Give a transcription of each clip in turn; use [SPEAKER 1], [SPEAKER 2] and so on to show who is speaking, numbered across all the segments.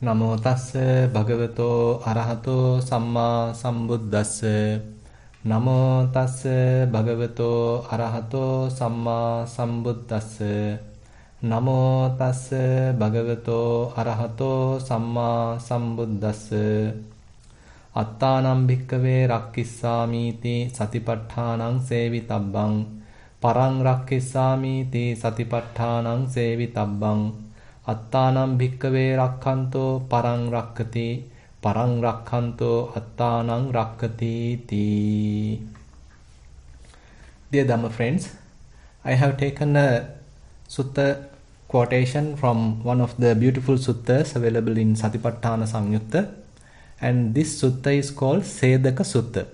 [SPEAKER 1] Namo tassa bhagavato arahato samma sambuddhassa. Namo tassa bhagavato arahato samma sambuddhassa. Namo tassa bhagavato arahato samma sambuddhassa. Attanam bhikkhave rakkissamiti satipatthānaṁ sevitabbang. Parang rakkissamiti satipatthānaṁ sevitabbang. Attanam bhikkhave rakkanto parang rakkati. Parang rakkanto attanam rakkati ti. Dear Dhamma friends, I have taken a sutta quotation from one of the beautiful suttas available in Satipatthana Samyutta, and this sutta is called Sedaka Sutta.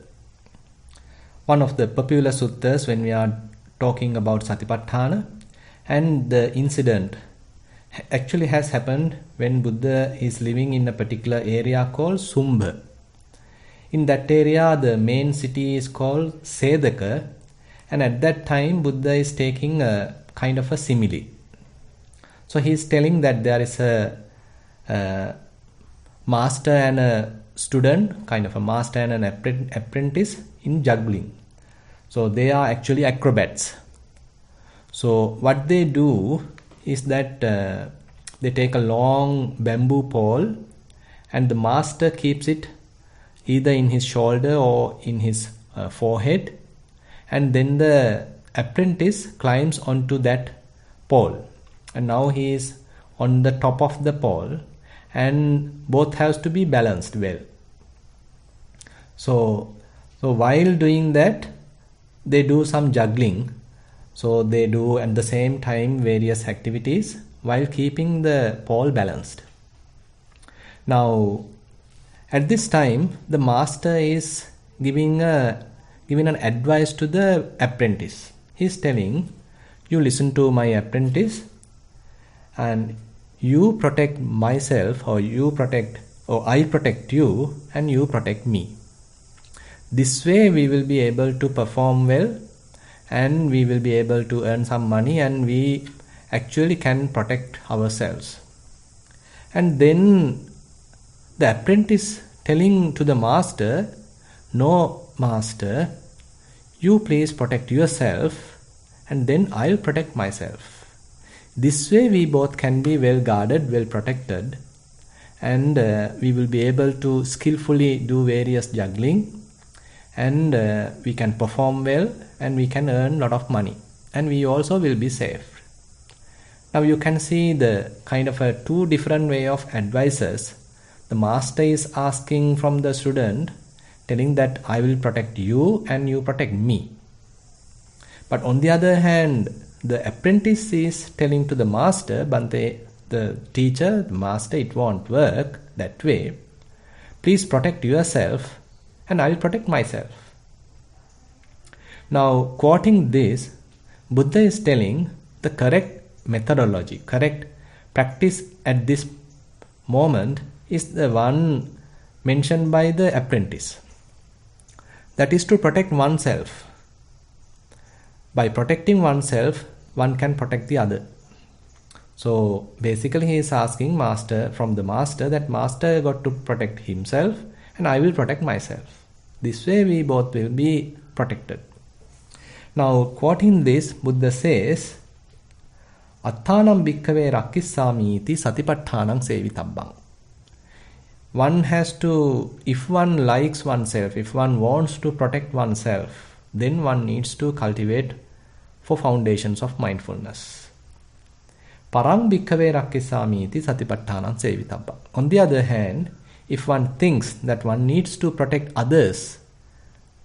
[SPEAKER 1] One of the popular suttas when we are talking about Satipatthana, and the incident actually has happened when Buddha is living in a particular area called Sumbha. In that area, the main city is called Sedaka, and at that time Buddha is taking a kind of a simile. So he is telling that there is a master and a student, kind of a master and an apprentice in juggling. So they are actually acrobats. So what they do is that they take a long bamboo pole, and the master keeps it either in his shoulder or in his forehead, and then the apprentice climbs onto that pole, and now he is on the top of the pole, and both has to be balanced well. So while doing that, they do some juggling. So they do at the same time various activities while keeping the pole balanced. Now, at this time, the master is giving an advice to the apprentice. He is telling, you listen to my apprentice, and you protect myself, or I protect you, and you protect me. This way we will be able to perform well, and we will be able to earn some money, and we actually can protect ourselves. And then the apprentice telling to the master, no master, you please protect yourself, and then I'll protect myself. This way we both can be well guarded, well protected, and we will be able to skillfully do various juggling, and we can perform well, and we can earn a lot of money, and we also will be safe. Now you can see the kind of a two different way of advices. The master is asking from the student, telling that I will protect you and you protect me. But on the other hand, the apprentice is telling to the master, Bante, the teacher, the master, it won't work that way. Please protect yourself, and I will protect myself. Now, quoting this, Buddha is telling the correct methodology, correct practice at this moment is the one mentioned by the apprentice. That is to protect oneself. By protecting oneself, one can protect the other. So basically he is asking from the master that master got to protect himself, and I will protect myself. This way we both will be protected. Now, quoting this, Buddha says, Attanam bhikkhave rakkissamiti satipatthānaṁ sevitabbang. One has to, if one likes oneself, if one wants to protect oneself, then one needs to cultivate four foundations of mindfulness. Parang bhikkhave rakkissamiti satipatthānaṁ sevitabbang. On the other hand, if one thinks that one needs to protect others,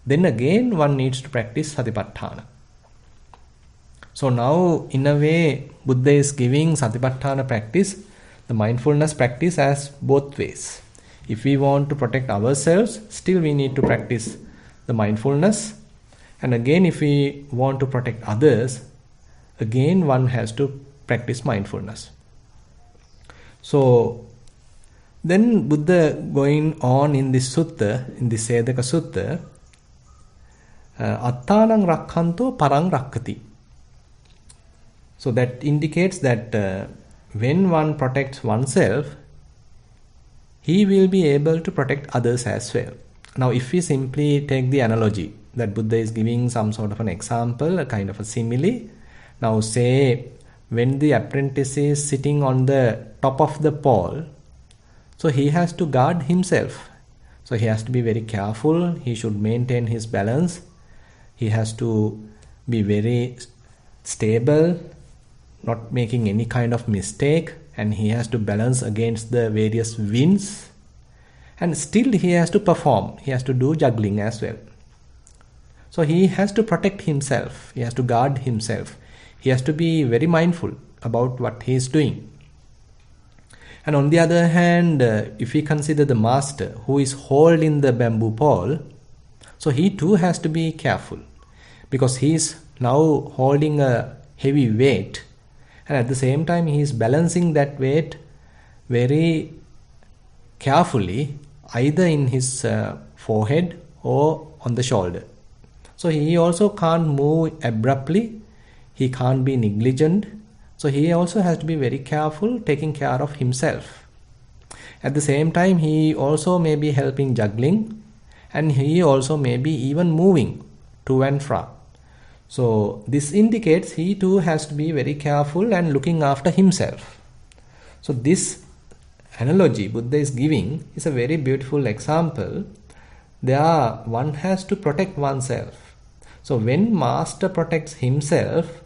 [SPEAKER 1] then again one needs to practice Satipatthana. So now, in a way, Buddha is giving Satipatthana practice, the mindfulness practice, as both ways. If we want to protect ourselves, still we need to practice the mindfulness. And again, if we want to protect others, again one has to practice mindfulness. So then Buddha going on in this sutta, in this Sedaka Sutta, Attanam rakkanto parang rakkati. So that indicates that when one protects oneself, he will be able to protect others as well. Now, if we simply take the analogy that Buddha is giving some sort of an example, a kind of a simile. Now, say when the apprentice is sitting on the top of the pole, so he has to guard himself. So he has to be very careful. He should maintain his balance. He has to be very stable, not making any kind of mistake, and he has to balance against the various winds. And still he has to perform. He has to do juggling as well. So he has to protect himself. He has to guard himself. He has to be very mindful about what he is doing. And on the other hand, if we consider the master who is holding the bamboo pole, so he too has to be careful, because he is now holding a heavy weight, and at the same time he is balancing that weight very carefully, either in his forehead or on the shoulder. So he also can't move abruptly, he can't be negligent. So he also has to be very careful, taking care of himself. At the same time, he also may be helping juggling, and he also may be even moving to and fro. So this indicates he too has to be very careful and looking after himself. So this analogy Buddha is giving is a very beautiful example. There one has to protect oneself. So when master protects himself,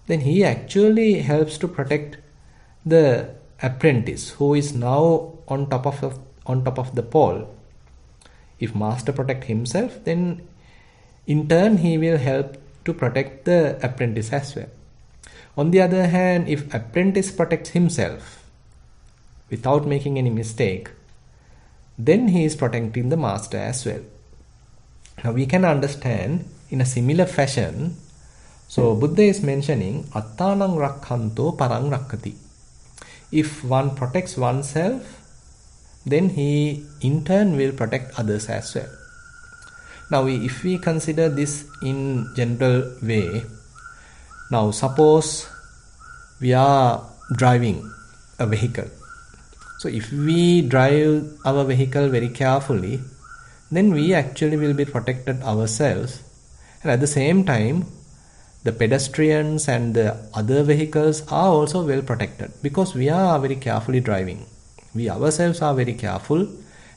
[SPEAKER 1] then he actually helps to protect the apprentice who is now on top of the pole. If master protects himself, then in turn he will help to protect the apprentice as well. On the other hand, if apprentice protects himself without making any mistake, then he is protecting the master as well. Now we can understand in a similar fashion. So Buddha is mentioning attanang rakhanto parang rakkati. If one protects oneself, then he in turn will protect others as well. Now if we consider this in general way, now suppose we are driving a vehicle. So if we drive our vehicle very carefully, then we actually will be protected ourselves, and at the same time the pedestrians and the other vehicles are also well protected, because we are very carefully driving. We ourselves are very careful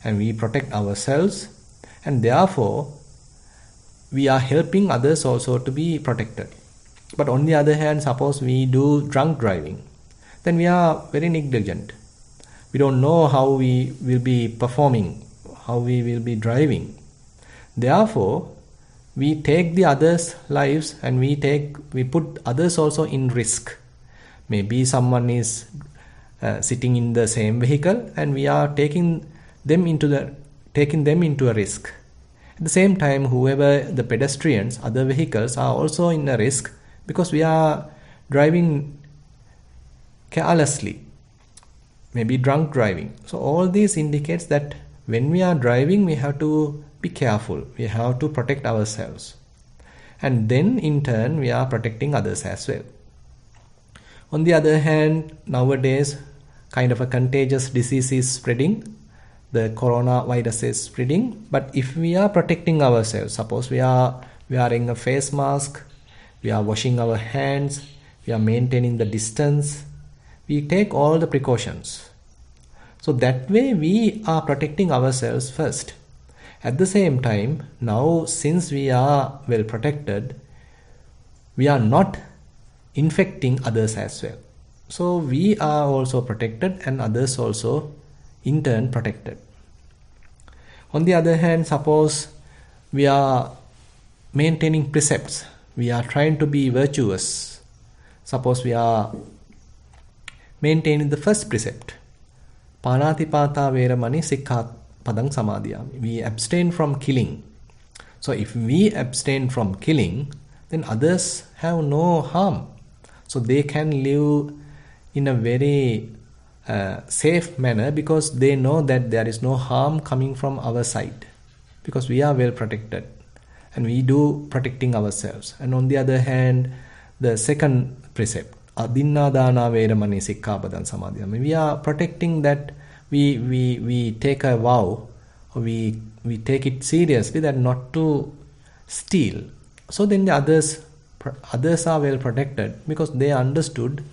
[SPEAKER 1] and we protect ourselves, and therefore we are helping others also to be protected. But on the other hand, suppose we do drunk driving, then we are very negligent. We don't know how we will be performing, how we will be driving. Therefore, we take the others' lives and we put others also in risk. Maybe someone is sitting in the same vehicle and we are taking them into a risk. At the same time, whoever the pedestrians, other vehicles are also in a risk, because we are driving carelessly, maybe drunk driving. So all this indicates that when we are driving, we have to be careful. We have to protect ourselves. And then in turn, we are protecting others as well. On the other hand, nowadays, kind of a contagious disease is spreading. The coronavirus is spreading. But if we are protecting ourselves, suppose we are wearing a face mask, we are washing our hands, we are maintaining the distance, we take all the precautions. So that way we are protecting ourselves first. At the same time, now since we are well protected, we are not infecting others as well. So we are also protected and others also in turn protected. On the other hand, suppose we are maintaining precepts, we are trying to be virtuous. Suppose we are maintaining the first precept, Panatipata veramani sikhat padang samadhiyami. We abstain from killing. So if we abstain from killing, then others have no harm. So they can live in a very safe manner, because they know that there is no harm coming from our side, because we are well protected and we do protecting ourselves. And on the other hand, the second precept, Adinnadana veramani sikkhapadam samadhiyami, we are protecting that we take a vow, or we take it seriously that not to steal. So then the others are well protected because they understood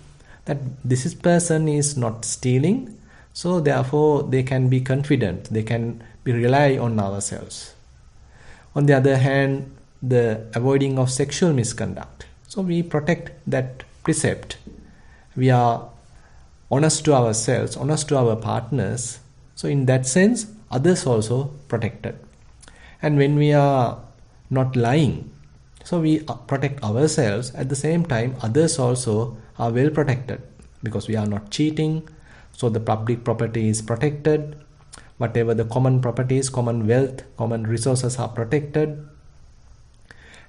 [SPEAKER 1] that this person is not stealing, so therefore they can be confident, they can be rely on ourselves. On the other hand, the avoiding of sexual misconduct, so we protect that precept. We are honest to ourselves, honest to our partners, so in that sense others also protected. And when we are not lying, so we protect ourselves, at the same time others also are well protected because we are not cheating, so the public property is protected, whatever the common properties, common wealth, common resources are protected,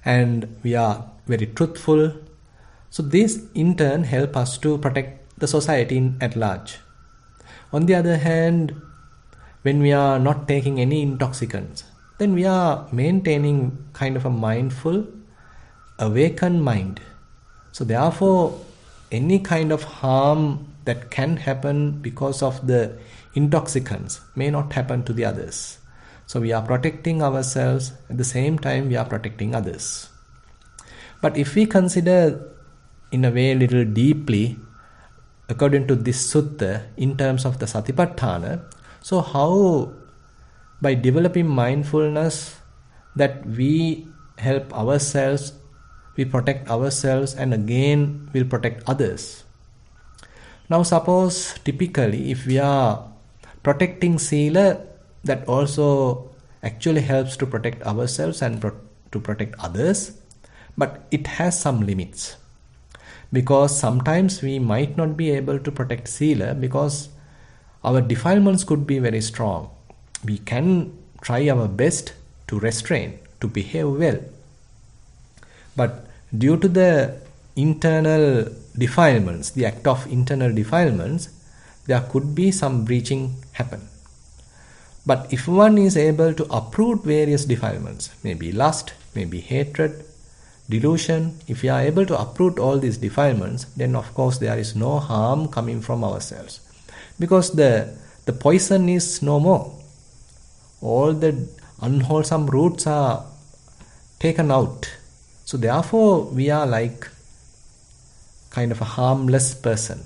[SPEAKER 1] and we are very truthful. So this in turn help us to protect the society at large. On the other hand, when we are not taking any intoxicants, then we are maintaining kind of a mindful, awakened mind. So therefore, any kind of harm that can happen because of the intoxicants may not happen to the others. So we are protecting ourselves, at the same time we are protecting others. But if we consider in a way little deeply, according to this sutta, in terms of the Satipatthana, so how by developing mindfulness that we help ourselves, we protect ourselves, and again will protect others. Now suppose typically if we are protecting sila, that also actually helps to protect ourselves and to protect others, but it has some limits. Because sometimes we might not be able to protect sila because our defilements could be very strong. We can try our best to restrain, to behave well. But due to the internal defilements, the act of internal defilements, there could be some breaching happen. But if one is able to uproot various defilements, maybe lust, maybe hatred, delusion, if we are able to uproot all these defilements, then of course there is no harm coming from ourselves. Because the poison is no more. All the unwholesome roots are taken out. So therefore we are like kind of a harmless person.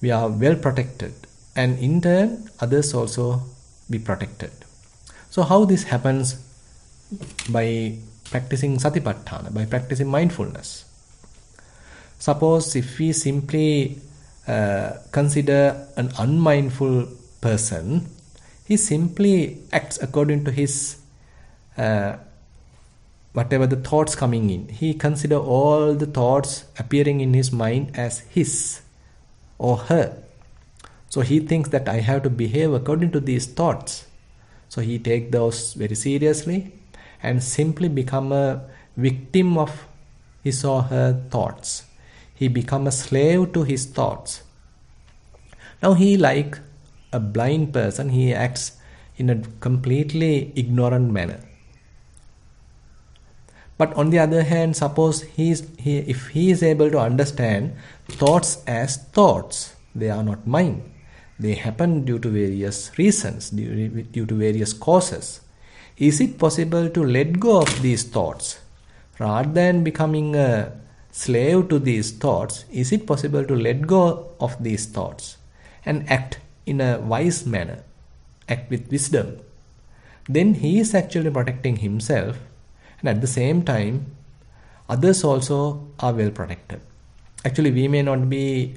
[SPEAKER 1] We are well protected, and in turn others also be protected. So how this happens? By practicing Satipatthana, by practicing mindfulness. Suppose if we simply consider an unmindful person, he simply acts according to his whatever the thoughts coming in. He consider all the thoughts appearing in his mind as his or her. So he thinks that I have to behave according to these thoughts. So he take those very seriously and simply become a victim of his or her thoughts. He become a slave to his thoughts. Now he, like a blind person, he acts in a completely ignorant manner. But on the other hand, suppose if he is able to understand thoughts as thoughts, they are not mine. They happen due to various reasons, due to various causes. Is it possible to let go of these thoughts? Rather than becoming a slave to these thoughts, is it possible to let go of these thoughts and act in a wise manner, act with wisdom? Then he is actually protecting himself, and at the same time, others also are well protected. Actually, we may not be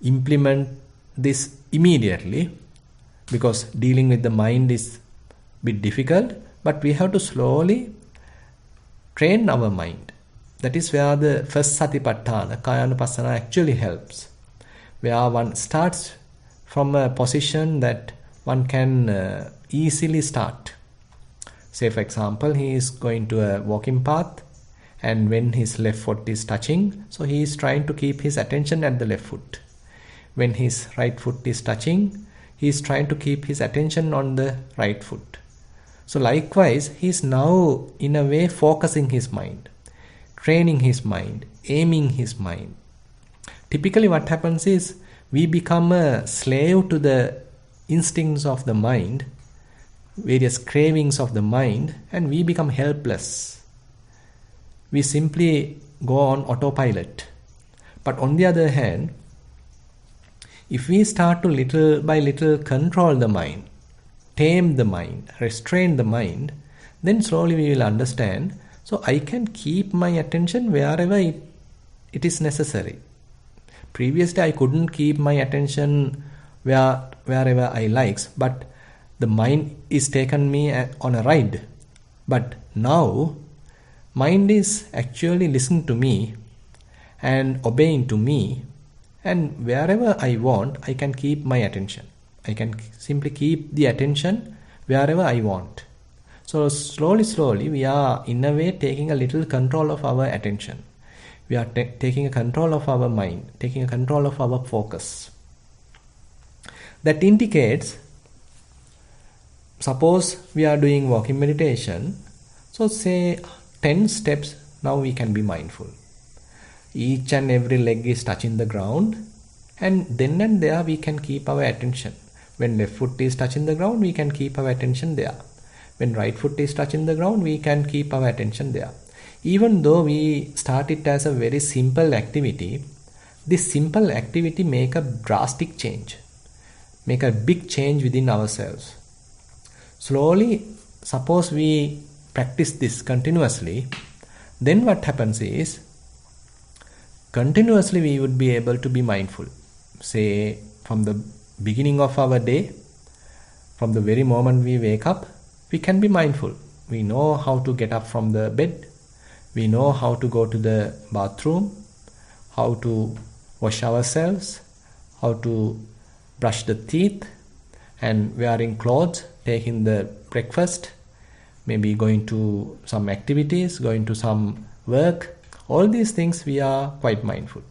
[SPEAKER 1] implement this immediately because dealing with the mind is a bit difficult, but we have to slowly train our mind. That is where the first Satipatthana, Kayanupassana, actually helps. Where one starts from a position that one can easily start. Say for example, he is going to a walking path, and when his left foot is touching, so he is trying to keep his attention at the left foot. When his right foot is touching, he is trying to keep his attention on the right foot. So likewise, he is now in a way focusing his mind, training his mind, aiming his mind. Typically what happens is we become a slave to the instincts of the mind, various cravings of the mind, and we become helpless. We simply go on autopilot. But on the other hand, if we start to little by little control the mind, tame the mind, restrain the mind, then slowly we will understand, so I can keep my attention wherever it is necessary. Previously I couldn't keep my attention wherever I likes, but the mind is taken me on a ride. But now mind is actually listening to me and obeying to me, and wherever I want I can keep my attention. I can simply keep the attention wherever I want. So slowly we are in a way taking a little control of our attention. We are taking a control of our mind, taking a control of our focus. That indicates, suppose we are doing walking meditation, so say 10 steps, now we can be mindful. Each and every leg is touching the ground, and then and there we can keep our attention. When left foot is touching the ground, we can keep our attention there. When right foot is touching the ground, we can keep our attention there. Even though we start it as a very simple activity, this simple activity make a drastic change, make a big change within ourselves. Slowly, suppose we practice this continuously, then what happens is, continuously we would be able to be mindful. Say from the beginning of our day, from the very moment we wake up, we can be mindful. We know how to get up from the bed. We know how to go to the bathroom, how to wash ourselves, how to brush the teeth, and wearing clothes, taking the breakfast, maybe going to some activities, going to some work. All these things we are quite mindful.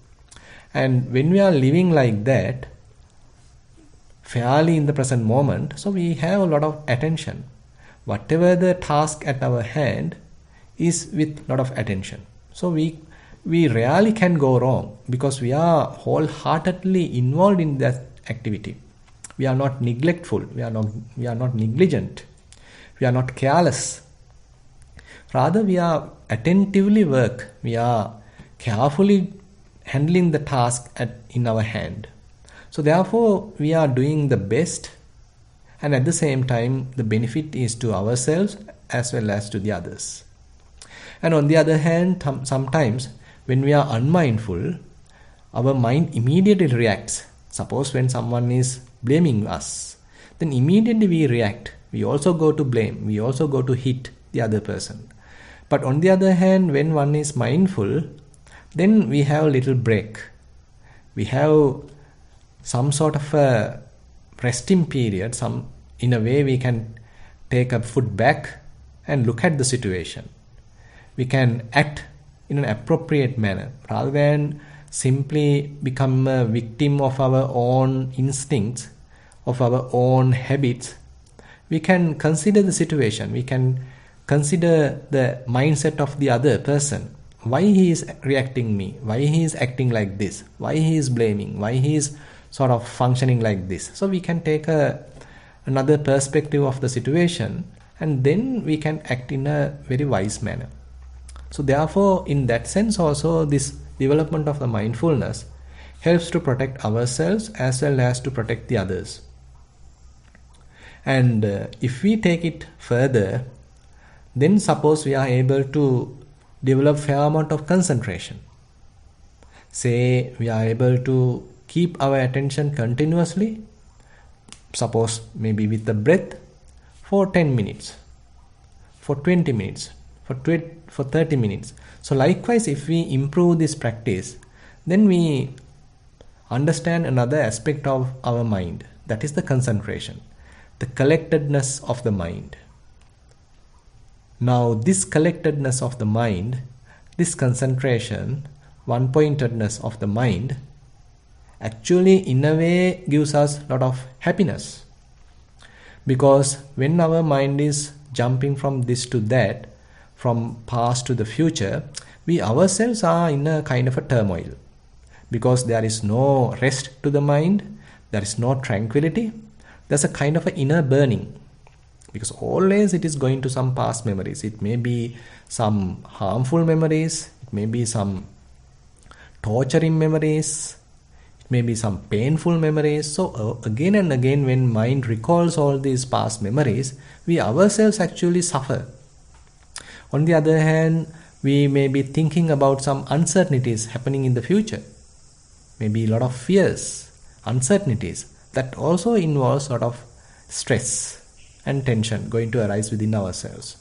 [SPEAKER 1] And when we are living like that, fairly in the present moment, so we have a lot of attention. Whatever the task at our hand is with a lot of attention. So we rarely can go wrong because we are wholeheartedly involved in that activity. We are not neglectful. We are not negligent. We are not careless. Rather, we are attentively work. We are carefully handling the task in our hand. So therefore, we are doing the best, and at the same time, the benefit is to ourselves as well as to the others. And on the other hand, sometimes when we are unmindful, our mind immediately reacts. Suppose when someone is blaming us, then immediately we react. We also go to blame. We also go to hit the other person. But on the other hand, when one is mindful, then we have a little break. We have some sort of a resting period. In a way, we can take a foot back and look at the situation. We can act in an appropriate manner rather than simply become a victim of our own instincts, of our own habits. We can consider the situation. We can consider the mindset of the other person. Why he is reacting me? Why he is acting like this? Why he is blaming? Why he is sort of functioning like this? So we can take another perspective of the situation, and then we can act in a very wise manner. So therefore, in that sense also, this development of the mindfulness helps to protect ourselves as well as to protect the others. And if we take it further, then suppose we are able to develop fair amount of concentration. Say we are able to keep our attention continuously, suppose maybe with the breath, for 10 minutes, for 20 minutes, for 30 minutes. So likewise, if we improve this practice, then we understand another aspect of our mind, that is the concentration, the collectedness of the mind. Now this collectedness of the mind, this concentration, one-pointedness of the mind, actually in a way gives us a lot of happiness. Because when our mind is jumping from this to that, from past to the future, we ourselves are in a kind of a turmoil. Because there is no rest to the mind, there is no tranquility. there's a kind of an inner burning, because always it is going to some past memories. It may be some harmful memories, it may be some torturing memories, it may be some painful memories. So again and again, when mind recalls all these past memories, we ourselves actually suffer. On the other hand, we may be thinking about some uncertainties happening in the future, maybe a lot of fears, uncertainties. That also involves sort of stress and tension going to arise within ourselves.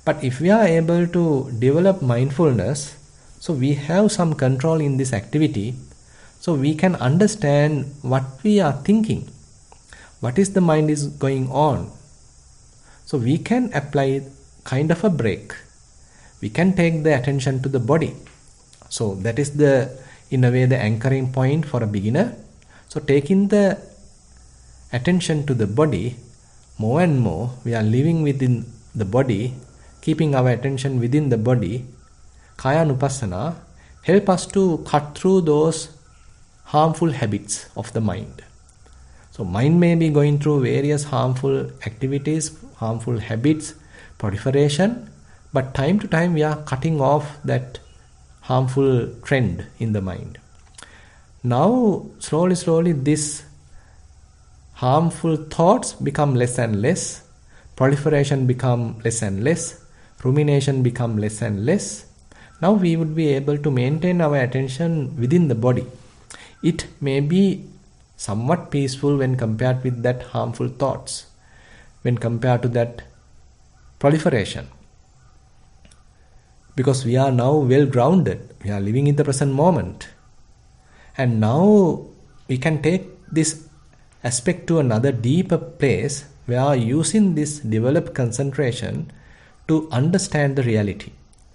[SPEAKER 1] But if we are able to develop mindfulness, so we have some control in this activity, so we can understand what we are thinking, what is the mind is going on. So we can apply kind of a break. We can take the attention to the body. So that is in a way, the anchoring point for a beginner. So taking the attention to the body, more and more we are living within the body, keeping our attention within the body. Kaya Nupassana help us to cut through those harmful habits of the mind. So mind may be going through various harmful activities, harmful habits, proliferation, but time to time we are cutting off that harmful trend in the mind. Now slowly this harmful thoughts become less and less, proliferation become less and less, rumination become less and less. Now we would be able to maintain our attention within the body. It may be somewhat peaceful when compared with that harmful thoughts, when compared to that proliferation. Because we are now well grounded, we are living in the present moment. And now we can take this aspect to another deeper place, where using this developed concentration to understand the reality.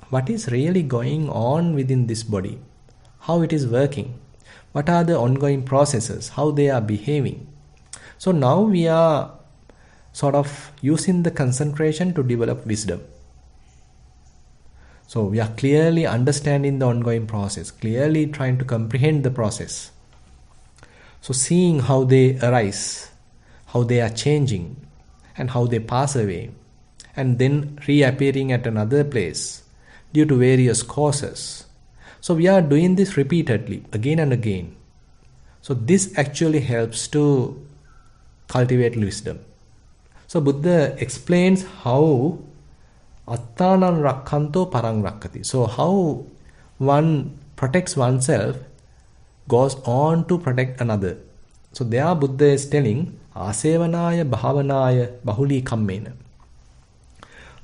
[SPEAKER 1] What is really going on within this body? How it is working? What are the ongoing processes? How they are behaving? So now we are sort of using the concentration to develop wisdom. So we are clearly understanding the ongoing process, clearly trying to comprehend the process. So seeing how they arise, how they are changing, and how they pass away, and then reappearing at another place due to various causes. So we are doing this repeatedly, again and again. So this actually helps to cultivate wisdom. So Buddha explains how Attanan Rakkanto Parang Rakkati. So how one protects oneself goes on to protect another. So there Buddha is telling Asevanaya Bhavanaya Bahuli Kammena.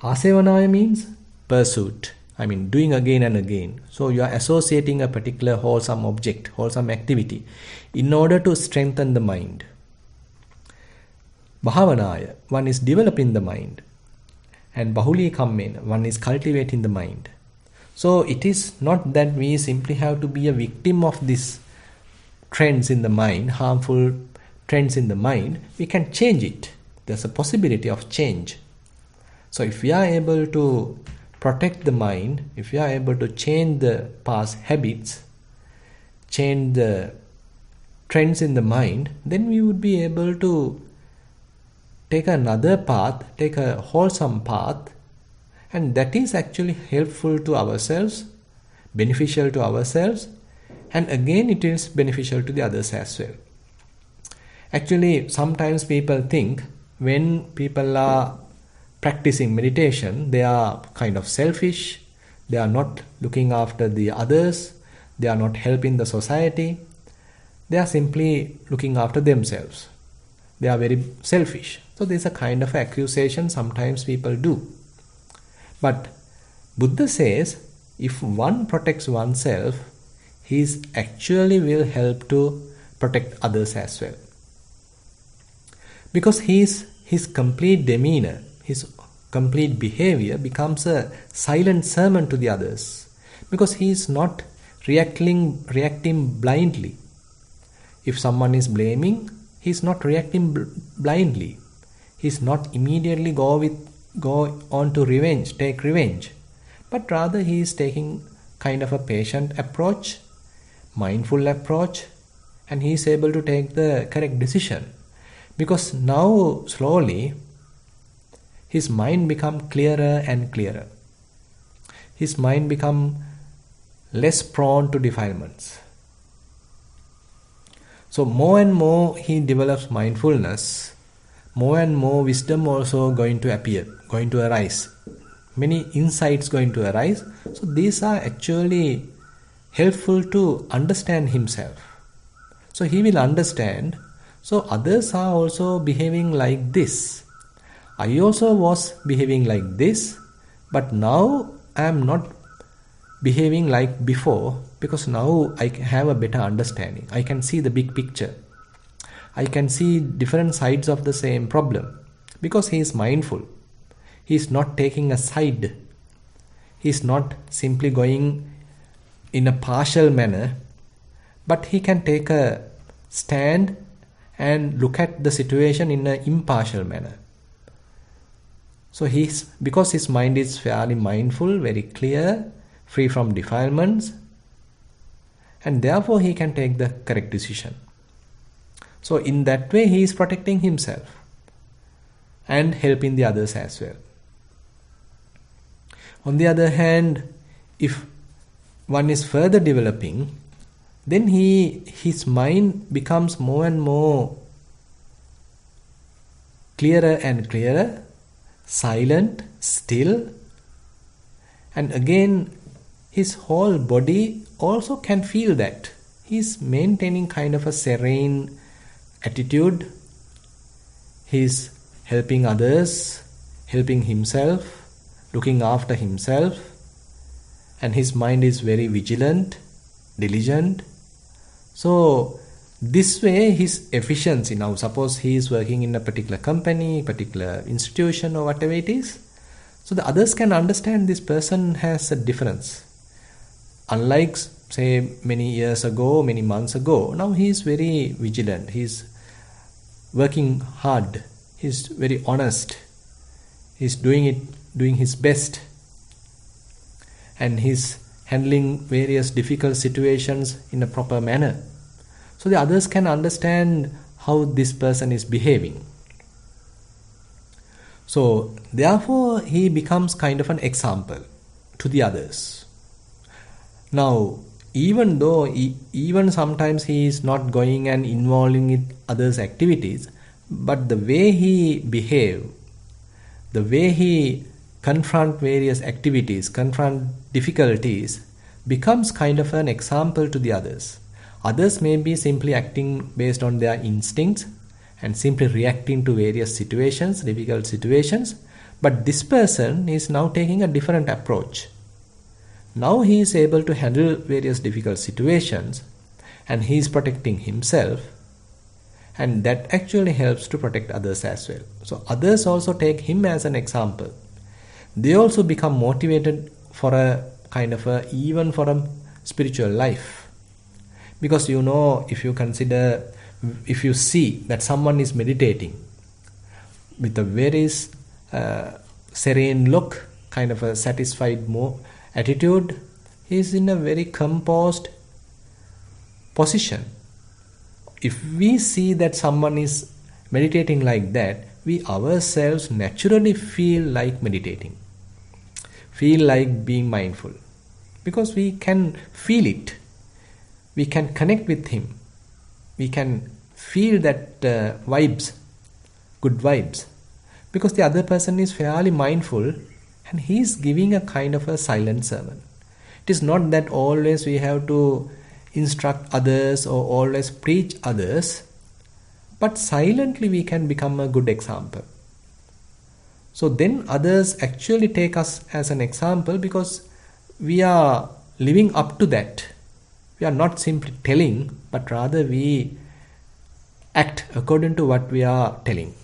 [SPEAKER 1] Asevanaya means pursuit. Doing again and again. So you are associating a particular wholesome object, wholesome activity in order to strengthen the mind. Bhavanaya, one is developing the mind. And Bahuli Kammena, one is cultivating the mind. So it is not that we simply have to be a victim of these trends in the mind, harmful trends in the mind. We can change it. There's a possibility of change. So if we are able to protect the mind, if we are able to change the past habits, change the trends in the mind, then we would be able to take another path, take a wholesome path, and that is actually helpful to ourselves, beneficial to ourselves, and again it is beneficial to the others as well. Actually, sometimes people think when people are practicing meditation, they are kind of selfish, they are not looking after the others, they are not helping the society, they are simply looking after themselves. They are very selfish. So there is a kind of accusation sometimes people do. But Buddha says, if one protects oneself, he actually will help to protect others as well. Because his complete demeanor, his complete behavior becomes a silent sermon to the others. Because he is not reacting blindly. If someone is blaming, he is not reacting blindly. He is not immediately go on to take revenge. But rather he is taking kind of a patient approach, mindful approach, and he is able to take the correct decision. Because now slowly his mind become clearer and clearer. His mind become less prone to defilements. So more and more he develops mindfulness, more and more wisdom also going to appear, going to arise. Many insights going to arise. So these are actually helpful to understand himself. So he will understand, so others are also behaving like this. I also was behaving like this, but now I am not behaving like before, because now I have a better understanding. I can see the big picture. I can see different sides of the same problem, because he is mindful. He is not taking a side. He is not simply going in a partial manner, but he can take a stand and look at the situation in an impartial manner. So because his mind is fairly mindful, very clear, free from defilements, and therefore he can take the correct decision. So in that way he is protecting himself and helping the others as well. On the other hand, if one is further developing, then his mind becomes more and more clearer and clearer, silent, still, and again his whole body also can feel that. He is maintaining kind of a serene attitude. He is helping others, helping himself, looking after himself, and his mind is very vigilant, diligent. So this way his efficiency, now suppose he is working in a particular company, particular institution or whatever it is, so the others can understand this person has a difference. Unlike say many years ago, many months ago, now he is very vigilant, he is working hard, he is very honest, he is doing his best, and he is handling various difficult situations in a proper manner. So the others can understand how this person is behaving. So therefore he becomes kind of an example to the others. Now even though even sometimes he is not going and involving in others' activities, but the way he behave, the way he confront various activities, confront difficulties, becomes kind of an example to the others. Others may be simply acting based on their instincts and simply reacting to various situations, difficult situations, but this person is now taking a different approach. Now he is able to handle various difficult situations, and he is protecting himself, and that actually helps to protect others as well. So others also take him as an example. They also become motivated for a kind of even for a spiritual life. Because if you see that someone is meditating with a very serene look, kind of a satisfied attitude, he is in a very composed position. If we see that someone is meditating like that, we ourselves naturally feel like meditating, feel like being mindful, because we can feel it, we can connect with him, we can feel that vibes, good vibes, because the other person is fairly mindful and he is giving a kind of a silent sermon. It is not that always we have to instruct others or always preach others, but silently we can become a good example. So then others actually take us as an example, because we are living up to that. We are not simply telling, but rather we act according to what we are telling.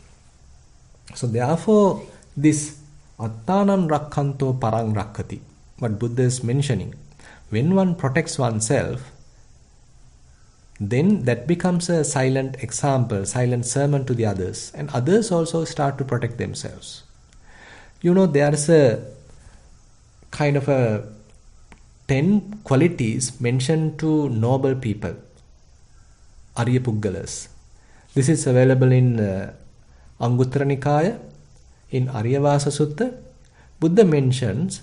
[SPEAKER 1] So therefore this Attanam Rakkanto Parang Rakkati, what Buddha is mentioning, when one protects oneself, then that becomes a silent example, silent sermon to the others, and others also start to protect themselves. There is a kind of a 10 qualities mentioned to noble people, Arya Puggalas. This is available in Anguttara Nikaya, in Aryavasa Sutta. Buddha mentions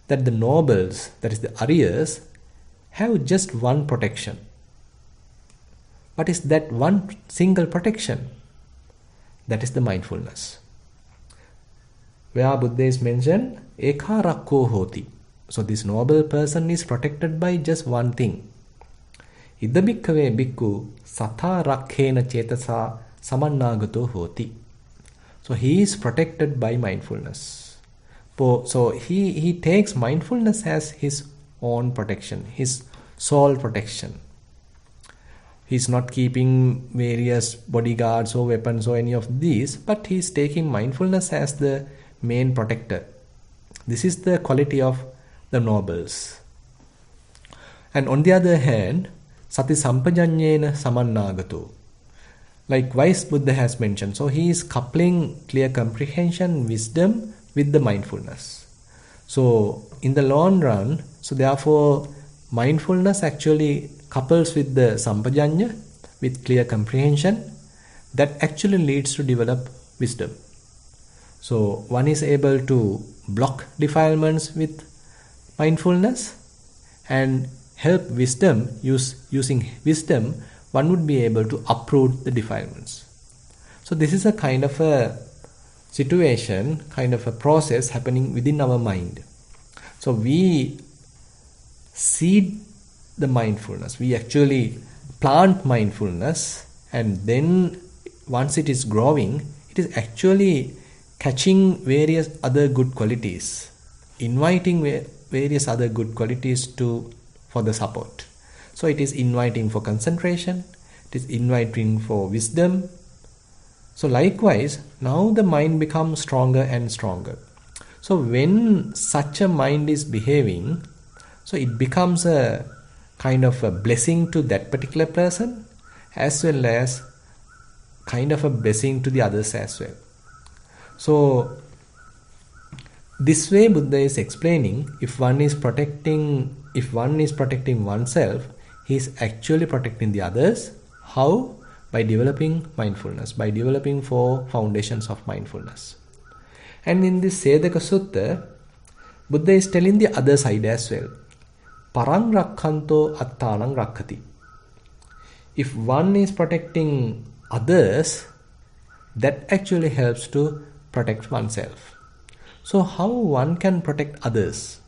[SPEAKER 1] that the nobles, that is the Aryas, have just one protection. What is that one single protection? That is the mindfulness. Where Buddha is mentioned, Eka Rakko Hoti. So this noble person is protected by just one thing. Idda bhikkhave bhikkhu satha rakhena cetasa samannagato hoti. So he is protected by mindfulness. So he takes mindfulness as his own protection, his sole protection. He is not keeping various bodyguards or weapons or any of these, but he is taking mindfulness as the main protector. This is the quality of the nobles. And on the other hand, sati sampajanyena samannagato. Likewise, Buddha has mentioned. So he is coupling clear comprehension, wisdom with the mindfulness. So in the long run, so therefore mindfulness actually couples with the sampajanya, with clear comprehension, that actually leads to develop wisdom. So one is able to block defilements with mindfulness and help wisdom, using wisdom, one would be able to uproot the defilements. So this is a kind of a situation, kind of a process happening within our mind. So we seed the mindfulness. We actually plant mindfulness, and then once it is growing, it is actually catching various other good qualities, inviting various other good qualities for the support. So it is inviting for concentration, it is inviting for wisdom. So likewise, now the mind becomes stronger and stronger. So when such a mind is behaving, so it becomes a kind of a blessing to that particular person, as well as kind of a blessing to the others as well. So this way Buddha is explaining, if one is protecting oneself, he is actually protecting the others. How? By developing mindfulness, by developing 4 foundations of mindfulness. And in this Sedaka Sutta, Buddha is telling the other side as well. Parang rakkhanto attanang rakkati. If one is protecting others, that actually helps to protect oneself. So how one can protect others?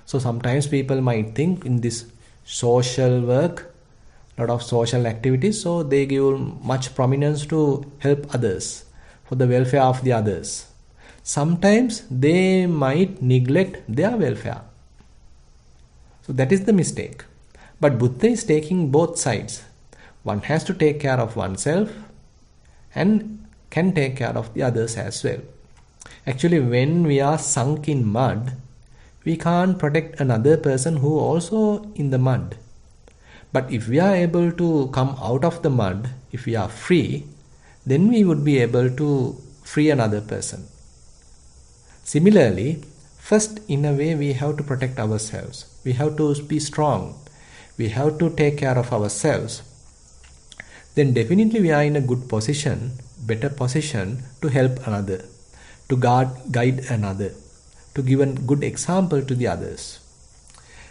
[SPEAKER 1] So sometimes people might think in this social work, lot of social activities, so they give much prominence to help others, for the welfare of the others. Sometimes they might neglect their welfare. So that is the mistake. But Buddha is taking both sides. One has to take care of oneself and can take care of the others as well. Actually, when we are sunk in mud, we can't protect another person who also in the mud. But if we are able to come out of the mud, if we are free, then we would be able to free another person. Similarly, first in a way we have to protect ourselves. We have to be strong. We have to take care of ourselves. Then definitely we are in a good position, better position to help another, to guide another, to give a good example to the others.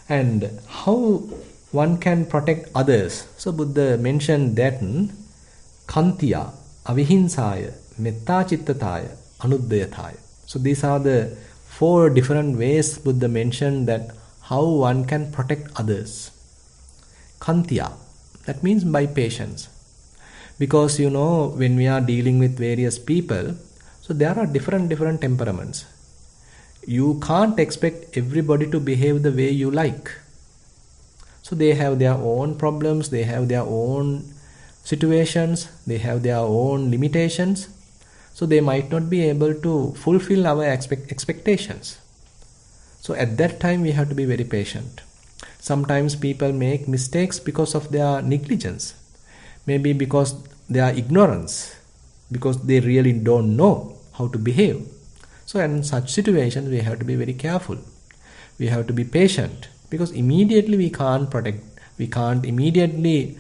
[SPEAKER 1] And how one can protect others? So Buddha mentioned that Kantiya, Avihinsaya, Mettachittataya, Anuddayataya. So these are the 4 different ways Buddha mentioned that how one can protect others. Kantiya, that means by patience. Because when we are dealing with various people, so there are different temperaments. You can't expect everybody to behave the way you like. So they have their own problems, they have their own situations, they have their own limitations. So they might not be able to fulfill our expectations. So at that time we have to be very patient. Sometimes people make mistakes because of their negligence. Maybe because their ignorance, because they really don't know how to behave. So in such situations we have to be very careful. We have to be patient, because immediately we can't immediately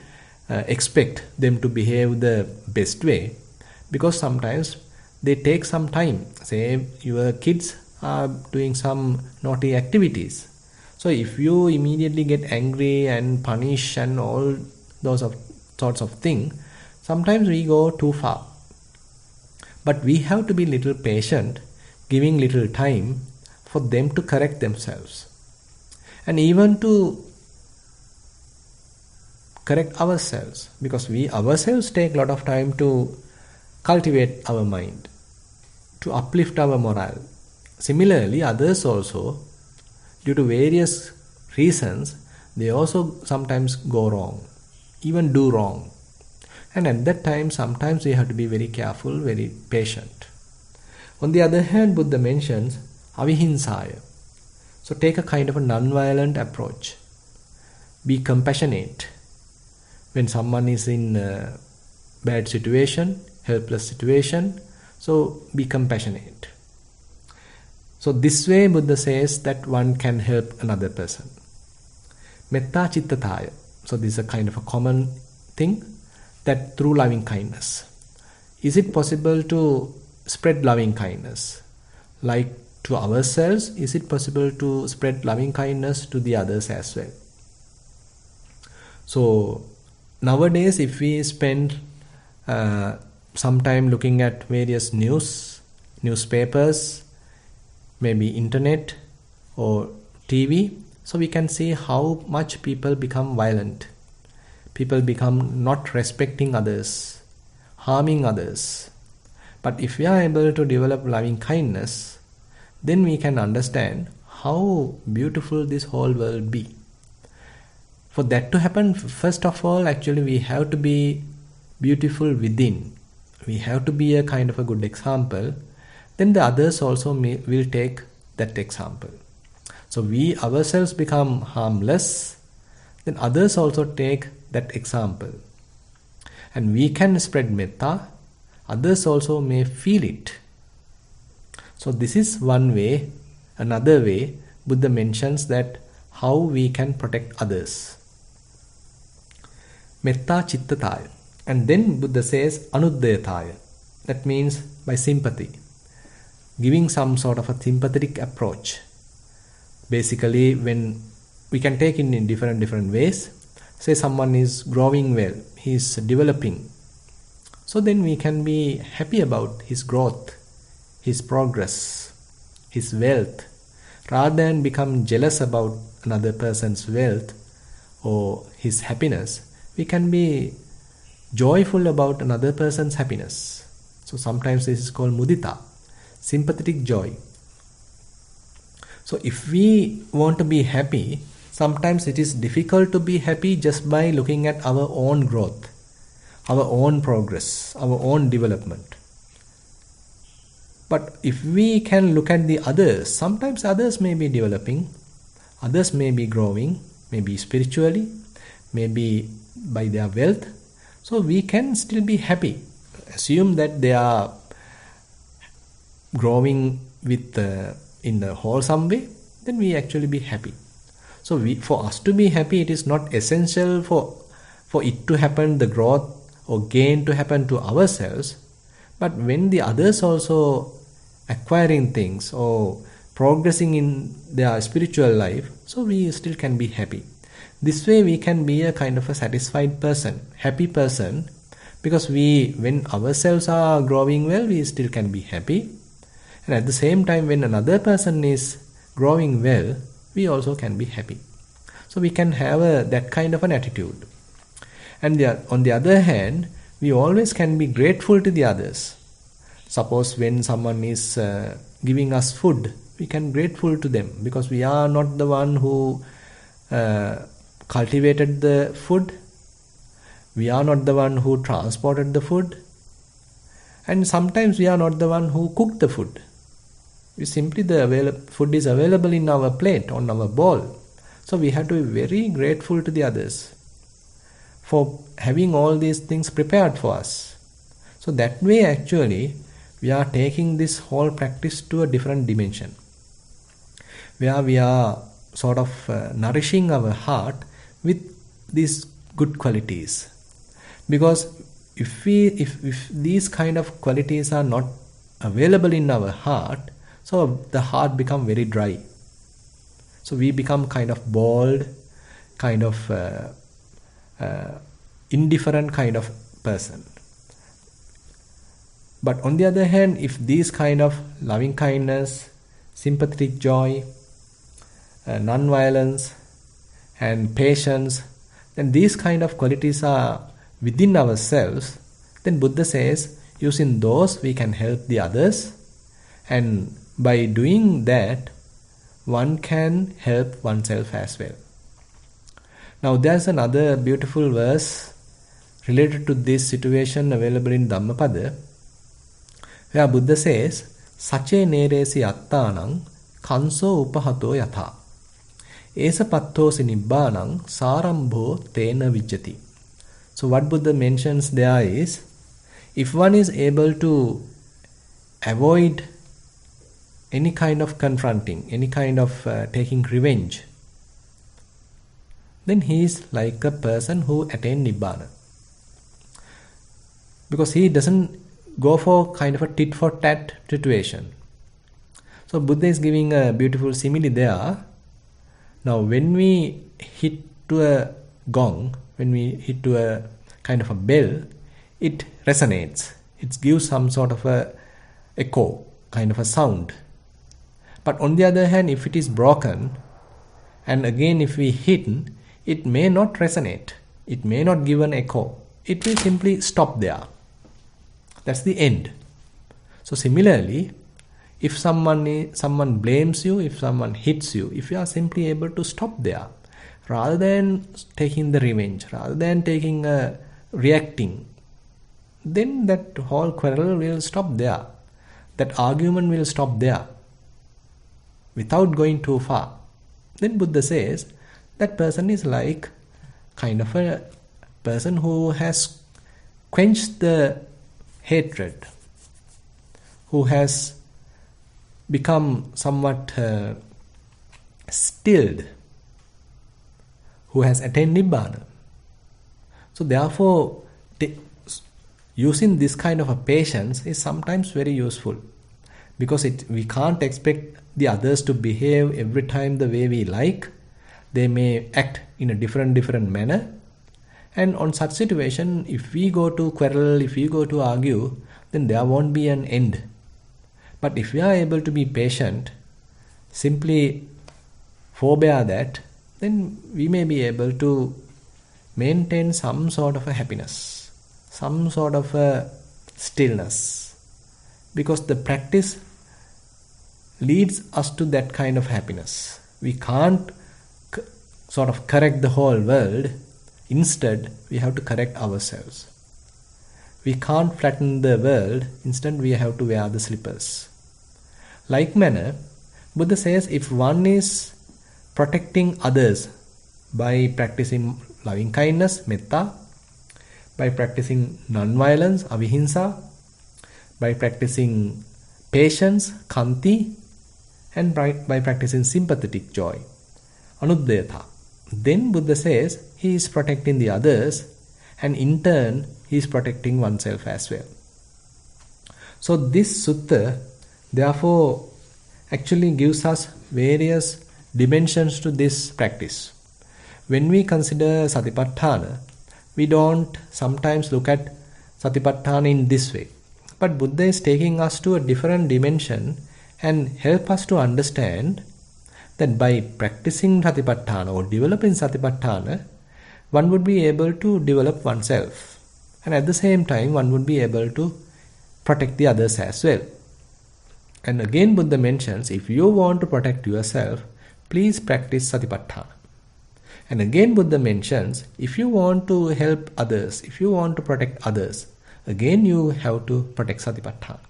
[SPEAKER 1] expect them to behave the best way, because sometimes they take some time. Say your kids are doing some naughty activities, so if you immediately get angry and punish and all those sorts of things, sometimes we go too far. But we have to be little patient, giving little time for them to correct themselves, and even to correct ourselves, because we ourselves take a lot of time to cultivate our mind, to uplift our morale. Similarly, others also, due to various reasons, they also sometimes go wrong, even do wrong. And at that time, sometimes we have to be very careful, very patient. On the other hand, Buddha mentions avihinsaya. So take a kind of a non-violent approach. Be compassionate. When someone is in a bad situation, helpless situation, so be compassionate. So this way Buddha says that one can help another person. Metta chittataya. So this is a kind of a common thing, that through loving kindness. Is it possible to spread loving kindness? Like to ourselves, is it possible to spread loving kindness to the others as well? So nowadays, if we spend some time looking at various newspapers, maybe internet or TV, so we can see how much people become violent. People become not respecting others, harming others. But if we are able to develop loving kindness, then we can understand how beautiful this whole world be. For that to happen, first of all, actually we have to be beautiful within. We have to be a kind of a good example. Then the others also will take that example. So we ourselves become harmless, then others also take that example. And we can spread metta, others also may feel it. So this is one way. Another way, Buddha mentions that how we can protect others. Metta chittataya. And then Buddha says anuddayataya. That means by sympathy. Giving some sort of a sympathetic approach. Basically, when we can take it in different ways. Say someone is growing well, he is developing. So then we can be happy about his growth, his progress, his wealth. Rather than become jealous about another person's wealth or his happiness, we can be joyful about another person's happiness. So sometimes this is called mudita, sympathetic joy. So if we want to be happy, sometimes it is difficult to be happy just by looking at our own growth, our own progress, our own development. But if we can look at the others, sometimes others may be developing, others may be growing, maybe spiritually, maybe by their wealth. So we can still be happy. Assume that they are growing with in a wholesome way, then we actually be happy. So for us to be happy, it is not essential for it to happen, the growth or gain to happen to ourselves. But when the others also acquiring things or progressing in their spiritual life, so we still can be happy. This way we can be a kind of a satisfied person, happy person, because when ourselves are growing well, we still can be happy. And at the same time, when another person is growing well, we also can be happy. So we can have that kind of an attitude. And on the other hand, we always can be grateful to the others. Suppose when someone is giving us food, we can be grateful to them, because we are not the one who cultivated the food. We are not the one who transported the food. And sometimes we are not the one who cooked the food. We simply the food is available in our plate, on our bowl. So we have to be very grateful to the others for having all these things prepared for us. So that way actually we are taking this whole practice to a different dimension, where we are sort of nourishing our heart with these good qualities, Because if these kind of qualities are not available in our heart, so the heart become very dry. So we become kind of bald, kind of indifferent kind of person. But on the other hand, if these kind of loving kindness, sympathetic joy, non-violence, and patience, then these kind of qualities are within ourselves, then Buddha says, using those we can help the others, and by doing that, one can help oneself as well. Now there's another beautiful verse related to this situation available in Dhammapada, where Buddha says, Sache neresi attanang kanso upahato yatha esa pattosi nibbānaṁ sārambho tena vijjati. So what Buddha mentions there is, if one is able to avoid any kind of confronting, any kind of taking revenge, then he is like a person who attained Nibbana. Because he doesn't go for kind of a tit for tat situation. So Buddha is giving a beautiful simile there. Now when we hit to a gong, when we hit to a kind of a bell, it resonates. It gives some sort of a echo, kind of a sound. But on the other hand, if it is broken, and again if we hit, it may not resonate. It may not give an echo. It will simply stop there. That's the end. So similarly, if someone blames you, if someone hits you, if you are simply able to stop there, rather than taking the revenge, rather than reacting, then that whole quarrel will stop there. That argument will stop there without going too far. Then Buddha says that person is like kind of a person who has quenched the hatred, who has become somewhat stilled, who has attained Nibbana. So therefore, using this kind of a patience is sometimes very useful, because we can't expect the others to behave every time the way we like. They may act in a different manner, and on such situation, if we go to quarrel, if we go to argue, then there won't be an end. But if we are able to be patient, simply forbear that, then we may be able to maintain some sort of a happiness, some sort of a stillness, because the practice leads us to that kind of happiness. We can't sort of correct the whole world. Instead, we have to correct ourselves. We can't flatten the world. Instead, we have to wear the slippers. Like manner, Buddha says, if one is protecting others by practicing loving kindness, metta, by practicing non-violence, avihimsa, by practicing patience, khanti, and by practicing sympathetic joy, anuddayatha, then Buddha says he is protecting the others, and in turn he is protecting oneself as well. So this sutta therefore actually gives us various dimensions to this practice. When we consider satipatthana, we don't sometimes look at satipatthana in this way. But Buddha is taking us to a different dimension and help us to understand that by practicing satipatthana or developing satipatthana, one would be able to develop oneself, and at the same time one would be able to protect the others as well. And again Buddha mentions, if you want to protect yourself, please practice satipatthana. And again Buddha mentions, if you want to help others, if you want to protect others, again you have to protect satipatthana.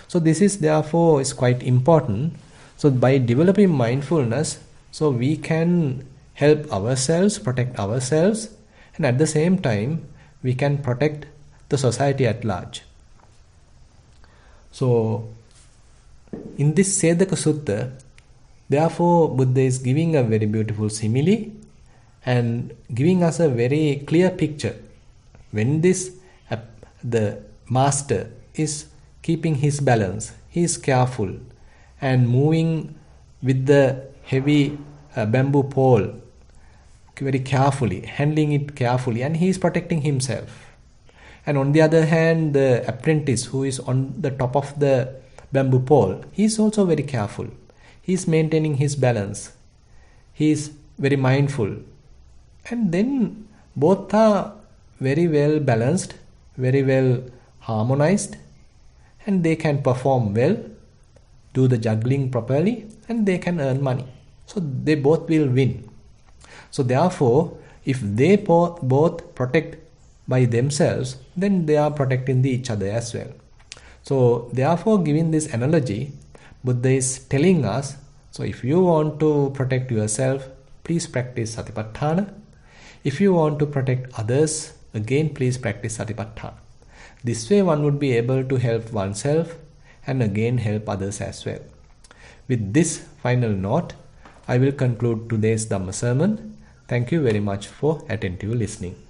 [SPEAKER 1] So this is therefore is quite important. So by developing mindfulness, so we can help ourselves, protect ourselves, and at the same time we can protect the society at large. So in this Sedaka Sutta, therefore Buddha is giving a very beautiful simile and giving us a very clear picture When the master is keeping his balance, he is careful and moving with the heavy bamboo pole very carefully, handling it carefully, and he is protecting himself. And on the other hand, the apprentice who is on the top of the bamboo pole, he is also very careful. He is maintaining his balance. He is very mindful. And then both are very well balanced, very well harmonized, and they can perform well, do the juggling properly, and they can earn money. So they both will win. So therefore, if they both protect by themselves, then they are protecting each other as well. So therefore, giving this analogy, Buddha is telling us, so if you want to protect yourself, please practice Satipatthana. If you want to protect others, again please practice Satipatthana. This way one would be able to help oneself and again help others as well. With this final note, I will conclude today's Dhamma sermon. Thank you very much for attentive listening.